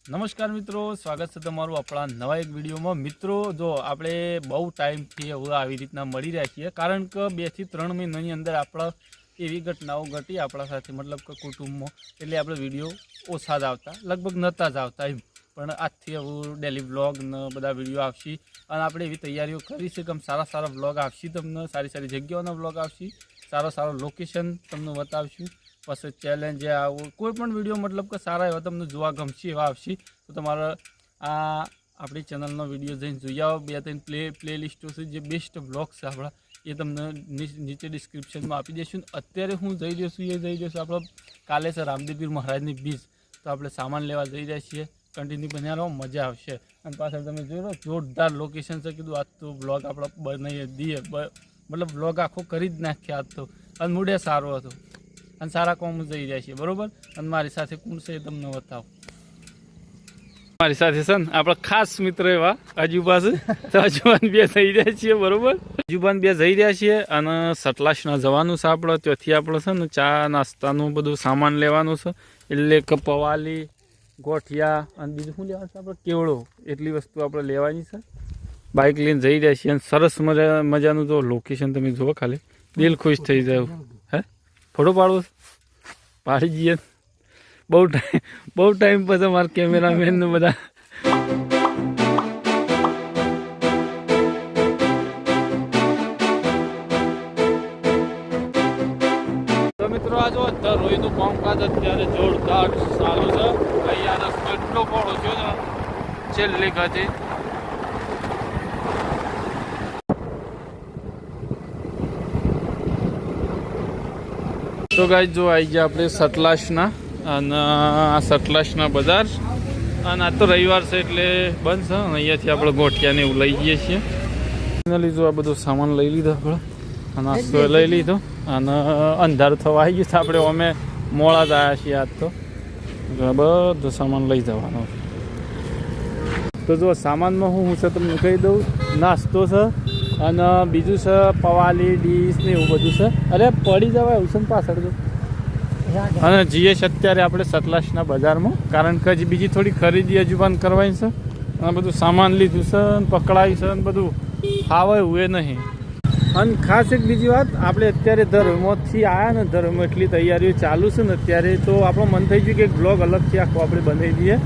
નમસ્કાર મિત્રો, સ્વાગત છે તમારું આપણા નવા એક વિડીયોમાં। મિત્રો જો આપણે બહુ ટાઈમથી હવે આવી રીતના મળી રહ્યા છીએ, કારણ કે 2 થી 3 મહિનાની અંદર આપણા એવી ઘટનાઓ ઘટી આપણા સાથે, મતલબ કે કુટુંબમાં, એટલે આપણે વિડીયો ઓછા જ આવતા, લગભગ નહોતા જ આવતા એમ। પણ આજથી હવે ડેલી વ્લોગ ને બધા વિડીયો આવશે અને આપણે એવી તૈયારીઓ કરી છે કે સારા સારા વ્લોગ આવશે, તમને સારી સારી જગ્યાઓના વ્લોગ આવશે, સારો લોકેશન તમને બતાવશું, પછી ચેલેન્જ આવું કોઈ પણ વિડીયો મતલબ કે સારા એવા તમને જોવા ગમશે એવા આવશે। તો તમારે આ આપણી ચેનલનો વિડીયો જઈને જોઈ આવો। 2-3 પ્લેલિસ્ટો છે જે બેસ્ટ વ્લોગ્સ છે આપણા, એ તમને નીચે ડિસ્ક્રિપ્શનમાં આપી દઈશું। અત્યારે હું જઈ રહ્યો છું આપણો કાલે છે રામદેવપીર મહારાજની બીજ, તો આપણે સામાન લેવા જઈ રહ્યા છીએ। કન્ટિન્યુ બન્યા રહો, મજા આવશે। અને પાછળ તમે જોઈ લો જોરદાર લોકેશન છે, કીધું આજ તો બ્લોગ આપણે બનાવીએ દઈએ, મતલબ બ્લોગ આખો કરી જ નાખીએ આજ તો। અને મૂડે સારો હતો અને સારા કોમ જઈ રહ્યા છીએ, બરાબર। અને મારી સાથે કોણ છે એ તમને બતાવો। મારી સાથે છે ને આપણા ખાસ મિત્ર એવા અજુબા છે, તો અજુબાન 2 જઈ રહ્યા છીએ, બરાબર। અજુબાન 2 જઈ રહ્યા છીએ અને સતલાસના જવાનું છે આપણે। ત્યાંથી આપણે છે ને ચા નાસ્તાનું બધું સામાન લેવાનું છે, એટલે કે પવાલી, ગોઠિયા અને બીજું શું લેવાનું છે આપણે, કેવડો, એટલી વસ્તુ આપણે લેવાની છે। બાઇક લઈને જઈ રહ્યા છીએ અને સરસ મજાનું જો લોકેશન તમે જુઓ, ખાલી દિલ ખુશ થઈ જાય। હે ફોટો પાડવો પાડી જઈએ, બહુ ટાઈમ પછી મારા કેમેરામેન ને બધા। તો મિત્રો આ જો રોહીનું કામકાજ અત્યારે જોરદાર ચાલુ છે। અહીંયા રસ્તો એટલો પહોળો થયો ને છેલ્લી ઘાટી। તો ગાઈસ જો આવી ગયા આપણે સતલાસના, અને આ સતલાસના બજાર, અને આ તો રવિવાર છે એટલે બંધ છે। અહીંયાથી આપણે ગોઠિયાને એવું લઈ જઈએ છીએ। ફાઇનલી જો આ બધો સામાન લઈ લીધો આપણે, નાસ્તો લઈ લીધો, અને અંધારું થવા આવી ગયું છે, આપણે અમે મોડા જ આવ્યા છીએ આજ તો, બધો સામાન લઈ જવાનો। તો જો સામાનમાં હું છે તમને કહી દઉં, નાસ્તો છે અને બીજું છે પવાલી, ડીશ ને એવું બધું છે। અરે પડી જવાય એવું છે ને પાછળ તો। અને જઈએ છે અત્યારે આપણે સતલાસના બજારમાં, કારણ કે હજી બીજી થોડી ખરીદી હજુ પણ કરવાની છે, અને બધું સામાન લીધું છે, પકડાયું છે, અને બધું ફાવે એવું એ નહીં। અને ખાસ એક બીજી વાત, આપણે અત્યારે ધર્મથી આવ્યા ને, ધર્મ એટલી તૈયારીઓ ચાલુ છે ને અત્યારે, તો આપણું મન થઈ ગયું કે એક બ્લોગ અલગથી આખો આપણે બનાવી દઈએ।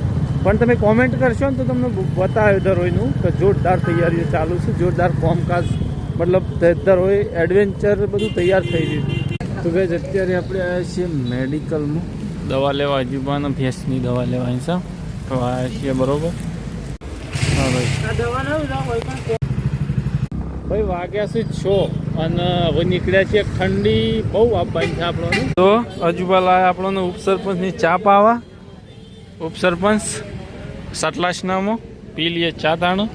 પણ તમે કોમેન્ટ કરશો ને તો તમને બતાવે ધરોઈનું કે જોરદાર તૈયારીઓ ચાલુ છે, જોરદાર કામકાજ, મતલબ ધરોઈ એડવેન્ચર બધું તૈયાર થઈ ગયું। તો ગાઈસ અત્યારે આપણે આવ્યા છીએ મેડિકલમાં દવા લેવા, અજુબાના ભેંસની દવા લેવાની છે, તો આવ્યા છીએ, બરોબર। હા ભાઈ વાગ્યા છે 6 અને હવે નીકળ્યા છીએ। ઠંડી બહુ આપવાની છે આપણને। તો અજુબા લાયા આપણને ઉપસરપંચની ચા પાવા, ઉપસરપંચ સતલાસનામાં પી લઈએ ચા તાણો।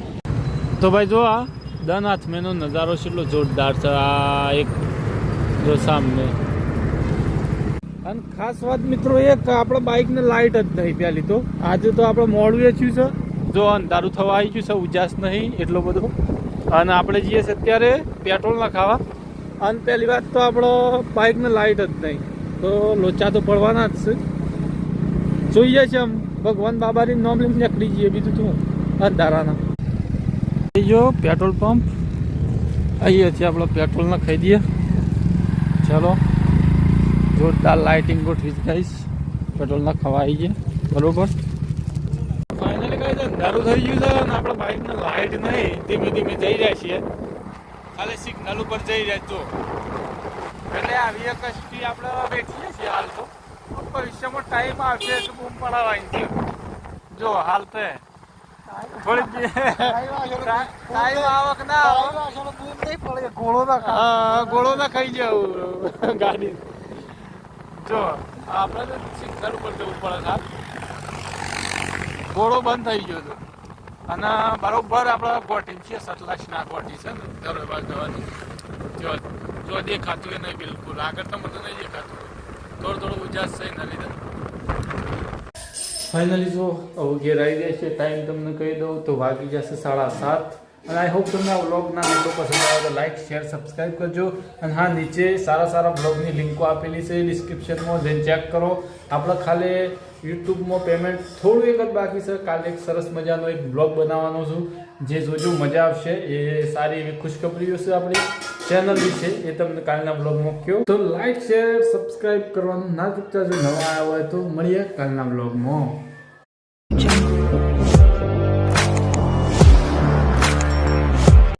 તો ભાઈ જો આ દન હાથમેનો નજારો કેટલો જોરદાર છે, આ એક જો સામને। અને ખાસ વાત મિત્રો એ કે આપણે બાઇકને લાઇટ જ નહીં પહેલી, તો આજે તો આપણે મોડું થયું છે, જો અંધારું થવા આવી ગયું છે, ઉજાસ નહીં એટલો બધો। અને આપણે જઈએ છીએ અત્યારે પેટ્રોલ ના ખાવા, અને પહેલી વાત તો આપણો બાઇકને લાઇટ જ નહીં, તો લોચા તો પડવાના જ છે। જોઈએ છે આમ ભગવાન બાબાની નામ લઈને નીકળી જઈએ, બીજું તો અંધારાના। જો પેટ્રોલ પંપ અહીંયાથી આપણે પેટ્રોલ ના ખાઈ દઈએ, ચાલો। જોરદાર લાઇટિંગ ગોઠવી ગાઈસ, પેટ્રોલ ના ખાવા આવી ગયા, બરોબર। ફાઇનલી કઈ અંધારું થઈ ગયું છે અને આપણે બાઇકને લાઇટ નહીં, ધીમે ધીમે જઈ રહ્યા છીએ, ખાલી સિગ્નલ ઉપર જઈ રહ્યા છો, એટલે આવી એક કષ્ટી આપણે બેઠીએ છીએ હાલ તો। ભવિષ્યમાં ટાઈમ આવશે તો બૂમ પડાવવાની છે, જો હાલ તો થોડી ટાઈમ આવક ના ગોળો ના ખાઈ જાવ ગાડી। જો આપણે તો સિગ્નલ ઉપર જવું પડે, ગોળો બંધ થઈ ગયો હતો, અને બરોબર આપણે ગોઠી છીએ, સતલાસના ગોઠી છે ને ધરોઈ જવાની। જો દેખાતું એ નહીં બિલકુલ, આગળ તો મને નહીં દેખાતું, થોડું ઉજાસ છે એના લીધે। ફાઇનલી જો હવે ઘેર આવી જાય છે, ટાઈમ તમને કહી દઉં તો વાગી જશે 7:30, અને આઈ હોપ તમને આ વ્લોગના મિત્રો પસંદ આવે તો લાઇક શેર સબસ્ક્રાઈબ કરજો. અને હા, નીચે સારા સારા વ્લોગની લિંકો આપેલી છે ડિસ્ક્રિપ્શનમાં, જઈને ચેક કરો. આપણે ખાલી યુટ્યુબમાં પેમેન્ટ થોડું એક જ બાકી છે. કાલે એક સરસ મજાનો એક બ્લોગ બનાવવાનો છું, જે જોજો મજા આવશે. એ સારી એવી ખુશખબરીઓ છે આપણી ચેનલ વિશે, એ તમને કાલના બ્લોગમાં કહ્યો. તો લાઇક શેર સબસ્ક્રાઈબ કરવાનું ના ચૂકતા. જો નવા આવ્યા હોય તો મળીએ કાલના બ્લોગમાં.